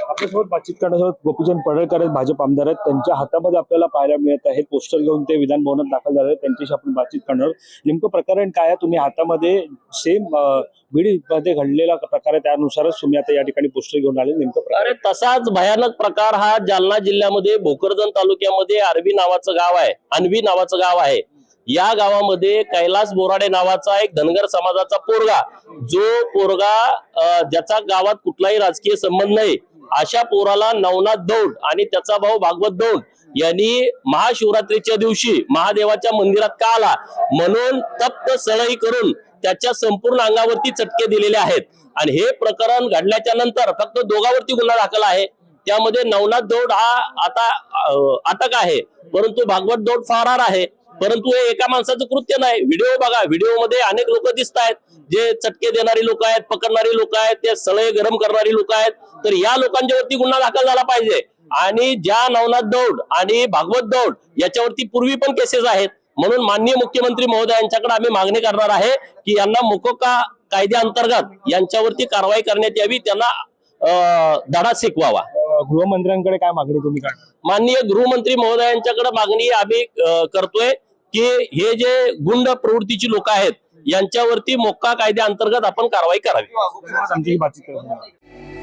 आपल्यासोबत बातचीत करण्यासोबत गोपीचंद पडळकर आहेत, भाजप आमदार आहेत. त्यांच्या हातामध्ये आपल्याला पाहायला मिळत आहे पोस्टर घेऊन ते विधान भवनात दाखल झाले. त्यांच्याशी आपण बातचीत करणार आहोत. नेमकं प्रकरण काय आहे? तुम्ही हातामध्ये सेम बीडमध्ये घडलेला प्रकार आहे, त्यानुसारच तुम्ही आता या ठिकाणी पोस्टर घेऊन आले. नेमकं अरे तसाच भयानक प्रकार हा जालना जिल्ह्यामध्ये भोकरदन तालुक्यामध्ये अरबी नावाचं गाव आहे, अनवी नावाचं गाव आहे. या गावामध्ये कैलास बोराडे नावाचा एक धनगर समाजाचा पोरगा, जो पोरगा ज्याचा गावात कुठलाही राजकीय संबंध नाही, अशा पोराला नवनाथ दौंड आणि त्याचा भाऊ भागवत दौंड यांनी महाशिवरात्रीच्या दिवशी महादेवाच्या मंदिरात का आला म्हणून तप्त सळई करून त्याच्या संपूर्ण अंगावरती चटके दिलेले आहेत. आणि हे प्रकरण घडल्याच्या नंतर फक्त दोघांवरती गुन्हा दाखल आहे. त्यामध्ये नवनाथ दौंड हा आता अटक आहे, परंतु भागवत दौंड फरार आहे. परंतु हे एका माणसाचं कृत्य नाही. व्हिडिओ बघा, व्हिडिओ मध्ये अनेक लोक दिसत आहेत, जे चटके देणारी लोक आहेत, पकडणारी लोक आहेत, ते सळे गरम करणारी लोक आहेत. तर या लोकांच्यावरती गुन्हा दाखल झाला पाहिजे. आणि ज्या नवनाथ दौंड आणि भागवत दौंड याच्यावरती पूर्वी पण केसेस आहेत, म्हणून माननीय मुख्यमंत्री महोदयांच्याकडे आम्ही मागणी करणार आहे की यांना मोकोका कायद्याअंतर्गत यांच्यावरती कारवाई करण्यात यावी, त्यांना धडा शिकवावा. गृहमंत्र्यांकडे काय मागणी तुम्ही करणार? माननीय गृहमंत्री महोदयांच्याकडे मागणी आम्ही करतोय की हे जे गुंड प्रवृत्तीची लोक आहेत यांच्यावरती मोक्का कायद्याअंतर्गत आपण कारवाई करावी. आमची बातचीत करणार.